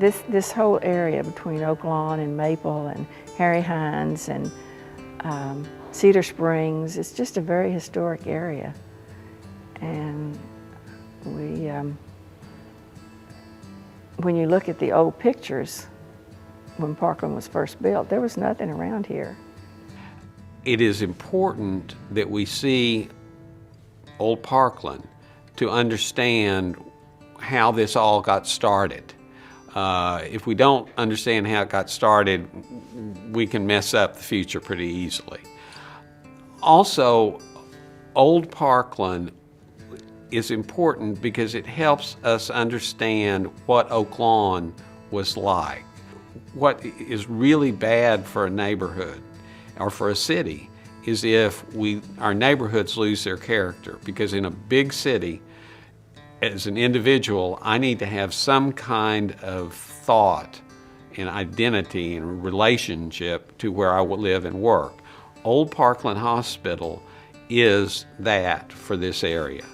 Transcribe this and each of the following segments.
this whole area between Oak Lawn and Maple and Harry Hines and Cedar Springs, it's just a very historic area. And when you look at the old pictures, when Parkland was first built, there was nothing around here. It is important that we see Old Parkland to understand how this all got started. If we don't understand how it got started, we can mess up the future pretty easily. Also, Old Parkland is important because it helps us understand what Oak Lawn was like. What is really bad for a neighborhood or for a city is if our neighborhoods lose their character, because in a big city, as an individual, I need to have some kind of thought and identity and relationship to where I will live and work. Old Parkland Hospital is that for this area.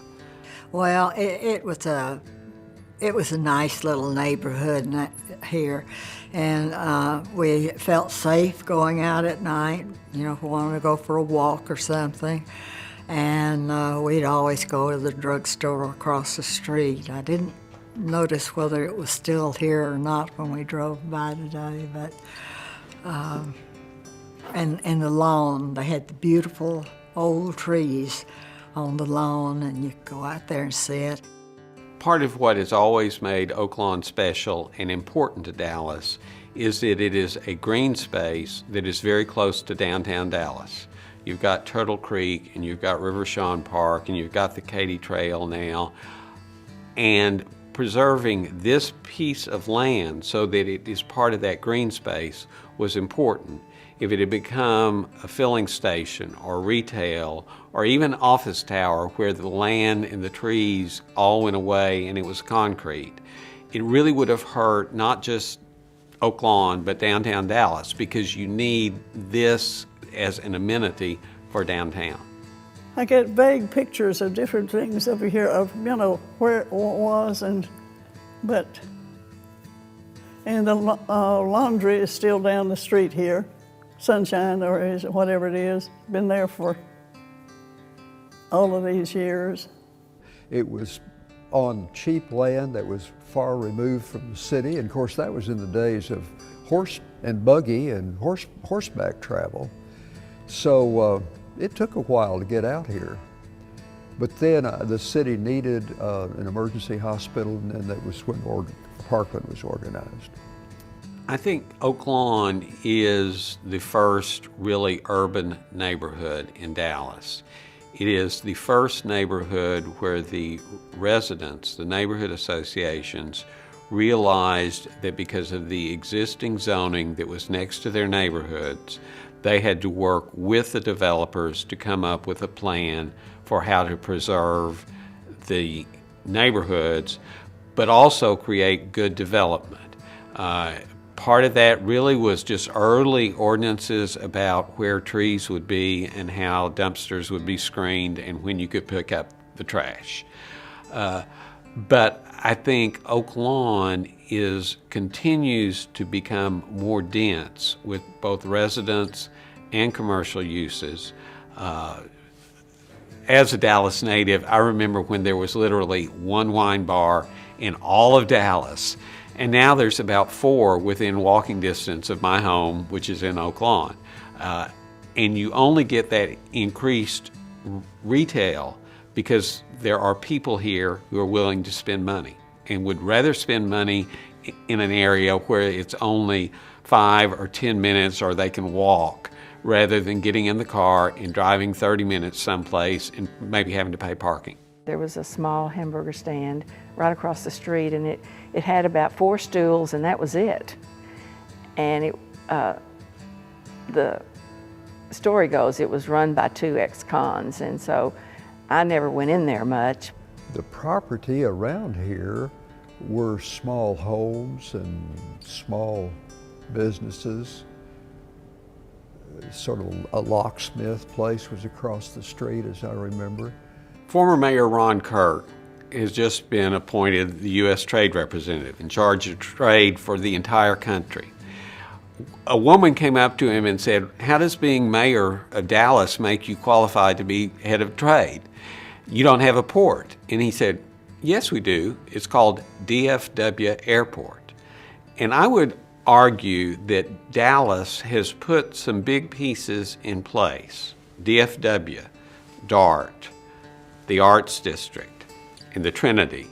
Well, it was a nice little neighborhood here, and we felt safe going out at night, you know, if we wanted to go for a walk or something. And we'd always go to the drugstore across the street. I didn't notice whether it was still here or not when we drove by today, but and the lawn, they had the beautiful old trees on the lawn, and you could go out there and sit. Part of what has always made Oak Lawn special and important to Dallas is that it is a green space that is very close to downtown Dallas. You've got Turtle Creek, and you've got River Shawn Park, and you've got the Katy Trail now. And preserving this piece of land so that it is part of that green space was important. If it had become a filling station or retail or even office tower where the land and the trees all went away and it was concrete, it really would have hurt not just Oak Lawn but downtown Dallas, because you need this as an amenity for downtown. I get vague pictures of different things over here of, you know, where it was, and the laundry is still down the street here. Sunshine, or is it whatever it is, been there for all of these years. It was on cheap land that was far removed from the city, and of course that was in the days of horse and buggy and horseback travel. So it took a while to get out here. But then the city needed an emergency hospital, and that was when Parkland was organized. I think Oak Lawn is the first really urban neighborhood in Dallas. It is the first neighborhood where the residents, the neighborhood associations, realized that because of the existing zoning that was next to their neighborhoods, they had to work with the developers to come up with a plan for how to preserve the neighborhoods, but also create good development. Part of that really was just early ordinances about where trees would be and how dumpsters would be screened and when you could pick up the trash. But I think Oak Lawn continues to become more dense with both residents and commercial uses. As a Dallas native, I remember when there was literally one wine bar in all of Dallas. And now there's about 4 within walking distance of my home, which is in Oak Lawn. And you only get that increased retail because there are people here who are willing to spend money and would rather spend money in an area where it's only 5 or 10 minutes or they can walk, rather than getting in the car and driving 30 minutes someplace and maybe having to pay parking. There was a small hamburger stand right across the street, and it had about 4 stools, and that was it. And the story goes it was run by 2 ex-cons, and so I never went in there much. The property around here were small homes and small businesses. Sort of a locksmith place was across the street, as I remember. Former Mayor Ron Kirk has just been appointed the U.S. Trade Representative in charge of trade for the entire country. A woman came up to him and said, "How does being mayor of Dallas make you qualified to be head of trade? You don't have a port." And he said, "Yes, we do. It's called DFW Airport." And I would argue that Dallas has put some big pieces in place. DFW, DART, the Arts District, and the Trinity.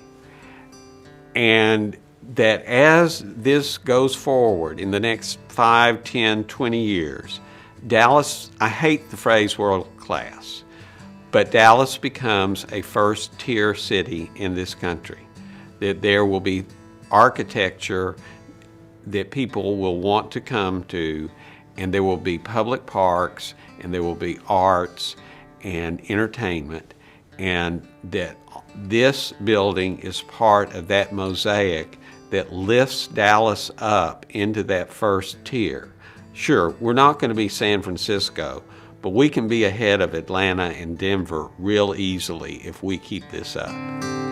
And that as this goes forward in the next 5, 10, 20 years, Dallas, I hate the phrase world class, but Dallas becomes a first-tier city in this country. That there will be architecture that people will want to come to, and there will be public parks, and there will be arts and entertainment, and that this building is part of that mosaic that lifts Dallas up into that first tier. Sure, we're not going to be San Francisco, but we can be ahead of Atlanta and Denver real easily if we keep this up.